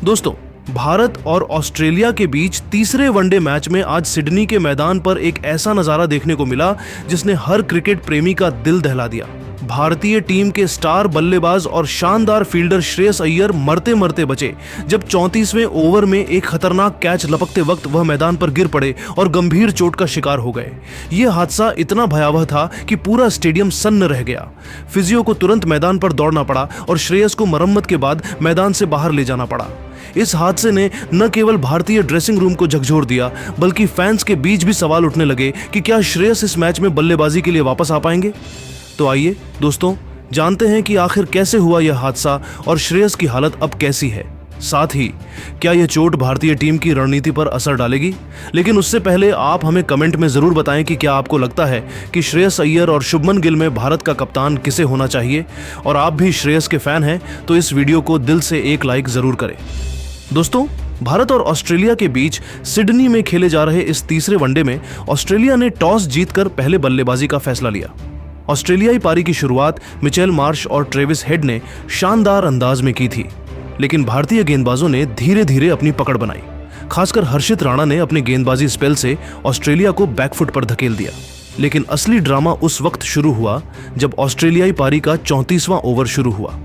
दोस्तों, भारत और ऑस्ट्रेलिया के बीच तीसरे वनडे मैच में आज सिडनी के मैदान पर एक ऐसा नजारा देखने को मिला जिसने हर क्रिकेट प्रेमी का दिल दहला दिया। भारतीय टीम के स्टार बल्लेबाज और शानदार फील्डर श्रेयस अय्यर मरते मरते बचे जब 34वें ओवर में एक खतरनाक कैच लपकते वक्त वह मैदान पर गिर पड़े और गंभीर चोट का शिकार हो गए। यह हादसा इतना भयावह था कि पूरा स्टेडियम सन्न रह गया। फिजियो को तुरंत मैदान पर दौड़ना पड़ा और श्रेयस को मरम्मत के बाद मैदान से बाहर ले जाना पड़ा। इस हादसे ने न केवल भारतीय ड्रेसिंग रूम को झकझोर दिया बल्कि फैंस के बीच भी सवाल उठने लगे कि क्या श्रेयस इस मैच में बल्लेबाजी के लिए वापस आ पाएंगे। तो आइए दोस्तों, जानते हैं कि आखिर कैसे हुआ यह हादसा और श्रेयस की हालत अब कैसी है। साथ ही क्या यह चोट भारतीय टीम की रणनीति पर असर डालेगी। लेकिन उससे पहले आप हमें कमेंट में जरूर बताएं कि क्या आपको लगता है कि श्रेयस अय्यर और शुभमन गिल में भारत का कप्तान किसे होना चाहिए। और आप भी श्रेयस के फैन हैं तो इस वीडियो को दिल से एक लाइक जरूर करें। दोस्तों, भारत और ऑस्ट्रेलिया के बीच सिडनी में खेले जा रहे इस तीसरे वनडे में ऑस्ट्रेलिया ने टॉस जीतकर पहले बल्लेबाजी का फैसला लिया। ऑस्ट्रेलियाई पारी की शुरुआत मिचेल मार्श और ट्रेविस हेड ने शानदार अंदाज में की थी, लेकिन भारतीय गेंदबाजों ने धीरे धीरे अपनी पकड़ बनाई। खासकर हर्षित राणा ने अपने गेंदबाजी स्पेल से ऑस्ट्रेलिया को बैकफुट पर धकेल दिया। लेकिन असली ड्रामा उस वक्त शुरू हुआ जब ऑस्ट्रेलियाई पारी का 34वां ओवर शुरू हुआ।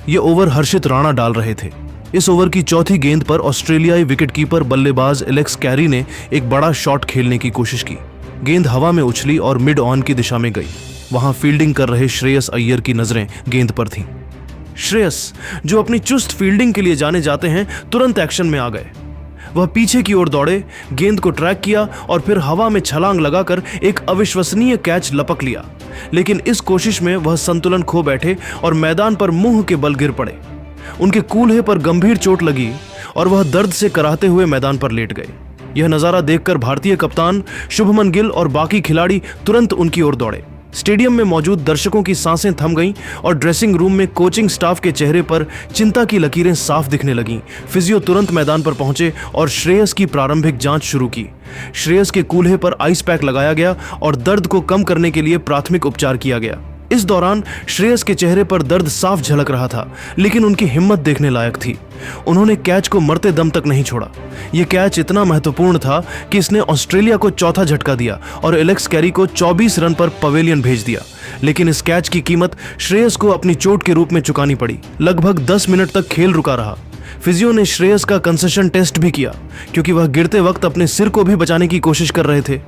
यह ओवर हर्षित राणा डाल रहे थे। इस ओवर की चौथी गेंद पर ऑस्ट्रेलियाई विकेटकीपर बल्लेबाज एलेक्स कैरी ने एक बड़ा शॉट खेलने की कोशिश की। गेंद हवा में उछली और मिड ऑन की दिशा में गई। वहां फील्डिंग कर रहे श्रेयस अय्यर की नजरें गेंद पर थीं। श्रेयस, जो अपनी चुस्त फील्डिंग के लिए जाने जाते हैं, तुरंत एक्शन में आ गए। वह पीछे की ओर दौड़े, गेंद को ट्रैक किया और फिर हवा में छलांग लगाकर एक अविश्वसनीय कैच लपक लिया। लेकिन इस कोशिश में वह संतुलन खो बैठे और मैदान पर मुंह के बल गिर पड़े। उनके कूल्हे पर गंभीर चोट लगी और वह दर्द से कराहते हुए मैदान पर लेट गए। यह नजारा देखकर भारतीय कप्तान शुभमन गिल और बाकी खिलाड़ी तुरंत उनकी ओर दौड़े। स्टेडियम में मौजूद दर्शकों की सांसें थम गईं और ड्रेसिंग रूम में कोचिंग स्टाफ के चेहरे पर चिंता की लकीरें साफ दिखने लगीं। फिजियो तुरंत मैदान पर पहुंचे और श्रेयस की प्रारंभिक जांच शुरू की। श्रेयस के कूल्हे पर आइस पैक लगाया गया और दर्द को कम करने के लिए प्राथमिक उपचार किया गया। इस दौरान श्रेयस के चेहरे पर दर्द साफ झलक रहा था, लेकिन उनकी हिम्मत देखने लायक थी। उन्होंने कैच को मरते दम तक नहीं छोड़ा। यह कैच इतना महत्वपूर्ण था कि इसने ऑस्ट्रेलिया को चौथा झटका दिया और एलेक्स कैरी को 24 रन पर पवेलियन भेज दिया। लेकिन इस कैच की कीमत श्रेयस को अपनी चोट के रूप में चुकानी पड़ी। लगभग 10 मिनट तक खेल रुका रहा। फिजियो ने श्रेयस का कंसेशन टेस्ट भी किया क्योंकि वह गिरते वक्त अपने सिर को भी बचाने की कोशिश कर रहे थे।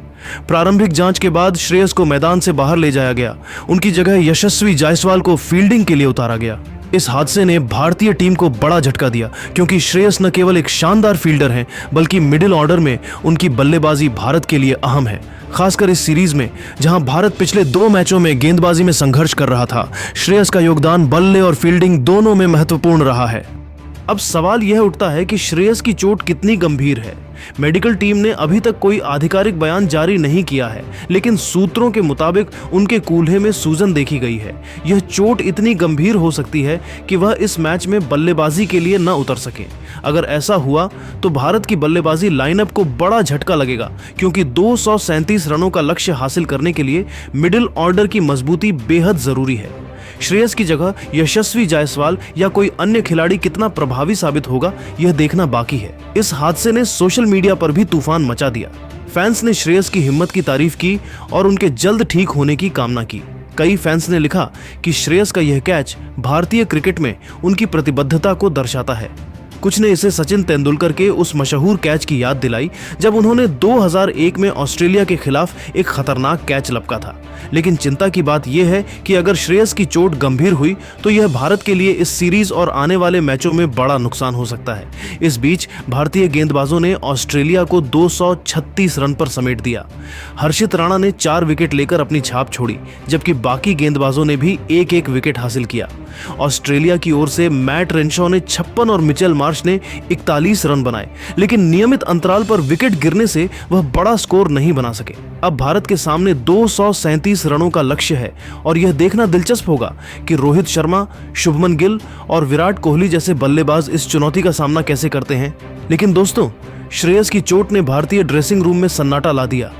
प्रारंभिक जांच के बाद श्रेयस को मैदान से बाहर ले जाया गया। उनकी जगह यशस्वी जायसवाल को फील्डिंग के लिए उतारा गया। इस हादसे ने भारतीय टीम को बड़ा झटका दिया क्योंकि श्रेयस न केवल एक शानदार फील्डर हैं बल्कि मिडिल ऑर्डर में उनकी बल्लेबाजी भारत के लिए अहम है। खासकर इस सीरीज में जहां भारत पिछले 2 मैचों में गेंदबाजी में संघर्ष कर रहा था, श्रेयस का योगदान बल्ले और फील्डिंग दोनों में महत्वपूर्ण रहा है। अब सवाल यह उठता है कि श्रेयस की चोट कितनी गंभीर है। मेडिकल टीम ने अभी तक कोई आधिकारिक बयान जारी नहीं किया है, लेकिन सूत्रों के मुताबिक उनके कूल्हे में सूजन देखी गई है। यह चोट इतनी गंभीर हो सकती है कि वह इस मैच में बल्लेबाजी के लिए न उतर सके। अगर ऐसा हुआ तो भारत की बल्लेबाजी लाइनअप को बड़ा झटका लगेगा क्योंकि 237 रनों का लक्ष्य हासिल करने के लिए मिडिल ऑर्डर की मजबूती बेहद जरूरी है। श्रेयस की जगह यशस्वी जायसवाल या कोई अन्य खिलाड़ी कितना प्रभावी साबित होगा, यह देखना बाकी है। इस हादसे ने सोशल मीडिया पर भी तूफान मचा दिया। फैंस ने श्रेयस की हिम्मत की तारीफ की और उनके जल्द ठीक होने की कामना की। कई फैंस ने लिखा कि श्रेयस का यह कैच भारतीय क्रिकेट में उनकी प्रतिबद्धता को दर्शाता है। कुछ ने इसे सचिन तेंदुलकर के उस मशहूर कैच की याद दिलाई जब उन्होंने 2001 में ऑस्ट्रेलिया के खिलाफ एक खतरनाक कैच लपका था। लेकिन चिंता की बात यह है कि अगर श्रेयस की चोट गंभीर हुई तो यह भारत के लिए इस सीरीज और आने वाले मैचों में बड़ा नुकसान हो सकता है। इस बीच भारतीय गेंदबाजों ने ऑस्ट्रेलिया को 236 रन पर समेट दिया। हर्षित राणा ने 4 विकेट लेकर अपनी छाप छोड़ी, जबकि बाकी गेंदबाजों ने भी एक एक विकेट हासिल किया। ऑस्ट्रेलिया की ओर से मैट रेनशॉ ने 56 और मिचेल मार्श ने 41 रन बनाए, लेकिन नियमित अंतराल पर विकेट गिरने से वह बड़ा स्कोर नहीं बना सके। अब भारत के सामने 237 रनों का लक्ष्य है और यह देखना दिलचस्प होगा कि रोहित शर्मा, शुभमन गिल और विराट कोहली जैसे बल्लेबाज इस चुनौती का सामना कैसे करते हैं। लेकिन दोस्तों, श्रेयस की चोट ने भारतीय ड्रेसिंग रूम में सन्नाटा ला दिया।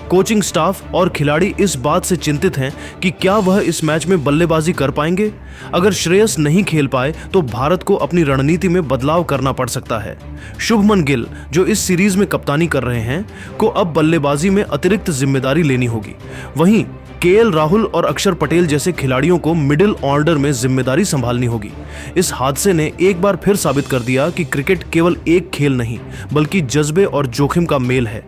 कोचिंग स्टाफ और खिलाड़ी इस बात से चिंतित हैं कि क्या वह इस मैच में बल्लेबाजी कर पाएंगे। अगर श्रेयस नहीं खेल पाए तो भारत को अपनी रणनीति में बदलाव करना पड़ सकता है। शुभमन गिल, जो इस सीरीज में कप्तानी कर रहे हैं, को अब बल्लेबाजी में अतिरिक्त जिम्मेदारी लेनी होगी। वहीं केएल राहुल और अक्षर पटेल जैसे खिलाड़ियों को मिडिल ऑर्डर में जिम्मेदारी संभालनी होगी। इस हादसे ने एक बार फिर साबित कर दिया कि क्रिकेट केवल एक खेल नहीं बल्कि जज्बे और जोखिम का मेल है।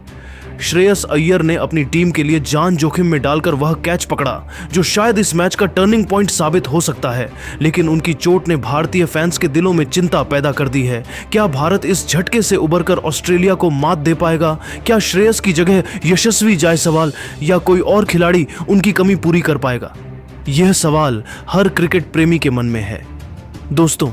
श्रेयस अय्यर ने अपनी टीम के लिए जान जोखिम में डालकर वह कैच पकड़ा जो शायद इस मैच का टर्निंग पॉइंट साबित हो सकता है, लेकिन उनकी चोट ने भारतीय फैंस के दिलों में चिंता पैदा कर दी है। क्या भारत इस झटके से उबरकर ऑस्ट्रेलिया को मात दे पाएगा? क्या श्रेयस की जगह यशस्वी जायसवाल या कोई और खिलाड़ी उनकी कमी पूरी कर पाएगा? यह सवाल हर क्रिकेट प्रेमी के मन में है। दोस्तों,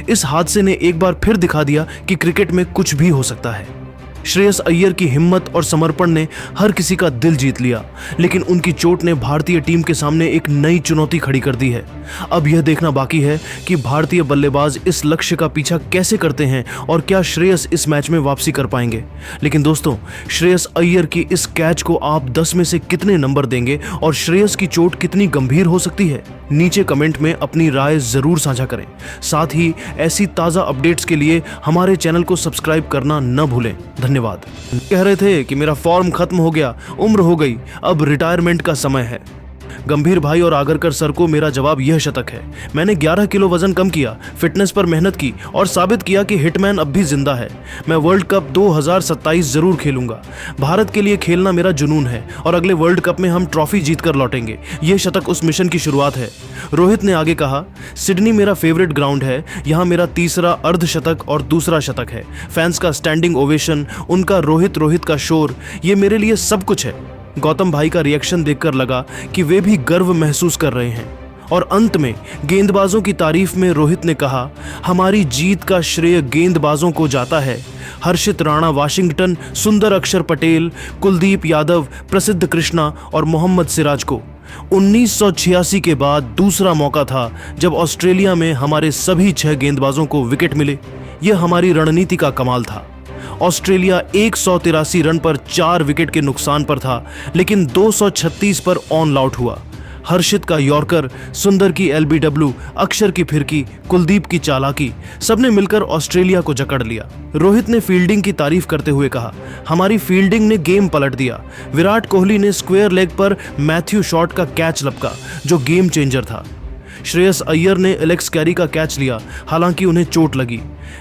इस हादसे ने एक बार फिर दिखा दिया कि क्रिकेट में कुछ भी हो सकता है। श्रेयस अय्यर की हिम्मत और समर्पण ने हर किसी का दिल जीत लिया, लेकिन उनकी चोट ने भारतीय टीम के सामने एक नई चुनौती खड़ी कर दी है। अब यह देखना बाकी है कि भारतीय बल्लेबाज इस लक्ष्य का पीछा कैसे करते हैं और क्या श्रेयस इस मैच में वापसी कर पाएंगे। लेकिन दोस्तों, श्रेयस अय्यर की इस कैच को आप 10 में से कितने नंबर देंगे और श्रेयस की चोट कितनी गंभीर हो सकती है? नीचे कमेंट में अपनी राय जरूर साझा करें। साथ ही ऐसी ताज़ा अपडेट्स के लिए हमारे चैनल को सब्सक्राइब करना न भूलें। धन्यवाद। कह रहे थे कि मेरा फॉर्म खत्म हो गया, उम्र हो गई, अब रिटायरमेंट का समय है। गंभीर भाई और आगरकर सर को मेरा जवाब यह शतक है। मैंने 11 किलो वजन कम किया, फिटनेस पर मेहनत की और साबित किया कि हिटमैन अब भी जिंदा है। मैं वर्ल्ड कप 2027 जरूर खेलूंगा। भारत के लिए खेलना मेरा जुनून है और अगले वर्ल्ड कप में हम ट्रॉफी जीतकर लौटेंगे। यह शतक उस मिशन की शुरुआत है। रोहित ने आगे कहा, सिडनी मेरा फेवरेट ग्राउंड है। यहाँ मेरा तीसरा अर्धशतक और दूसरा शतक है। फैंस का स्टैंडिंग ओवेशन, उनका रोहित रोहित का शोर, ये मेरे लिए सब कुछ है। गौतम भाई का रिएक्शन देखकर लगा कि वे भी गर्व महसूस कर रहे हैं। और अंत में गेंदबाजों की तारीफ में रोहित ने कहा, हमारी जीत का श्रेय गेंदबाजों को जाता है। हर्षित राणा वाशिंगटन, सुंदर अक्षर पटेल, कुलदीप यादव, प्रसिद्ध कृष्णा और मोहम्मद सिराज को 1986 के बाद दूसरा मौका था जब ऑस्ट्रेलिया में हमारे सभी 6 गेंदबाजों को विकेट मिले। यह हमारी रणनीति का कमाल था। ऑस्ट्रेलिया 183 रन पर 4 विकेट के नुकसान पर था, लेकिन 236 पर ऑन आउट हुआ। हर्षित का यॉर्कर, सुंदर की एलबीडब्ल्यू, अक्षर की फिरकी, कुलदीप की चालाकी, सबने मिलकर ऑस्ट्रेलिया को जकड़ लिया। रोहित ने फील्डिंग की तारीफ करते हुए कहा, हमारी फील्डिंग ने गेम पलट दिया। विराट कोहली ने स्क्वायर लेग पर मैथ्यू शॉट का कैच लपका जो गेम चेंजर था। श्रेयस अय्यर ने एलेक्स कैरी का कैच लिया, हालांकि उन्हें चोट लगी।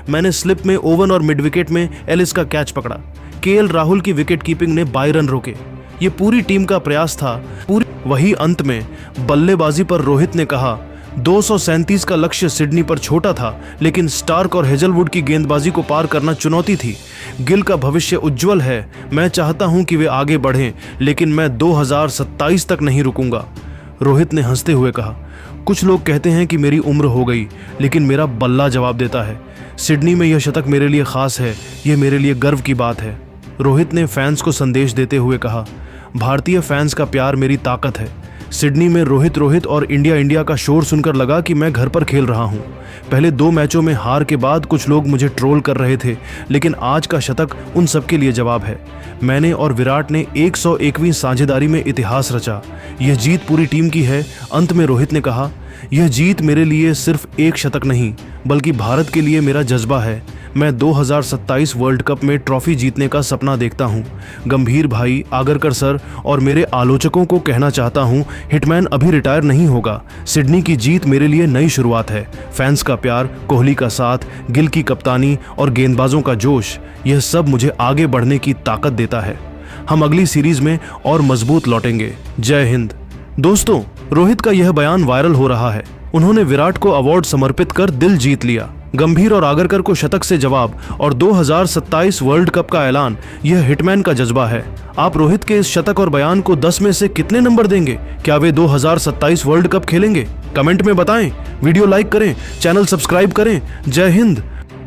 मैंने स्लिप में ओवन और मिड विकेट में एलिस का कैच पकड़ा। केएल राहुल की विकेट कीपिंग ने 22 रन रोके। ये पूरी टीम का प्रयास था। वही अंत में बल्लेबाजी पर रोहित ने कहा, 237 का लक्ष्य सिडनी पर छोटा था, लेकिन स्टार्क और हेजलवुड की गेंदबाजी को पार करना चुनौती थी। गिल का भविष्य उज्जवल है। मैं चाहता हूं कि वे आगे बढ़ें, लेकिन मैं 2027 तक नहीं रुकूंगा। रोहित ने हंसते हुए कहा, कुछ लोग कहते हैं कि मेरी उम्र हो गई, लेकिन मेरा बल्ला जवाब देता है, सिडनी में यह शतक मेरे लिए खास है। यह मेरे लिए गर्व की बात है। रोहित ने फैंस को संदेश देते हुए कहा, भारतीय फैंस का प्यार मेरी ताकत है। सिडनी में रोहित रोहित और इंडिया इंडिया का शोर सुनकर लगा कि मैं घर पर खेल रहा हूँ। पहले 2 मैचों में हार के बाद कुछ लोग मुझे ट्रोल कर रहे थे, लेकिन आज का शतक उन सबके लिए जवाब है। मैंने और विराट ने 101वीं साझेदारी में इतिहास रचा। यह जीत पूरी टीम की है। अंत में रोहित ने कहा, यह जीत मेरे लिए सिर्फ एक शतक नहीं बल्कि भारत के लिए मेरा जज्बा है। मैं 2027 वर्ल्ड कप में ट्रॉफी जीतने का सपना देखता हूं। गंभीर भाई, आगरकर सर और मेरे आलोचकों को कहना चाहता हूं, हिटमैन अभी रिटायर नहीं होगा। सिडनी की जीत मेरे लिए नई शुरुआत है। फैंस का प्यार, कोहली का साथ, गिल की कप्तानी और गेंदबाजों का जोश, यह सब मुझे आगे बढ़ने की ताकत देता है। हम अगली सीरीज में और मजबूत लौटेंगे। जय हिंद। दोस्तों, रोहित का यह बयान वायरल हो रहा है। उन्होंने विराट को अवार्ड समर्पित कर दिल जीत लिया। गंभीर और आगरकर को शतक से जवाब और 2027 वर्ल्ड कप का ऐलान, यह हिटमैन का जज्बा है। आप रोहित के इस शतक और बयान को 10 में से कितने नंबर देंगे? क्या वे 2027 वर्ल्ड कप खेलेंगे? कमेंट में बताएं। वीडियो लाइक करें, चैनल सब्सक्राइब करें। जय हिंद।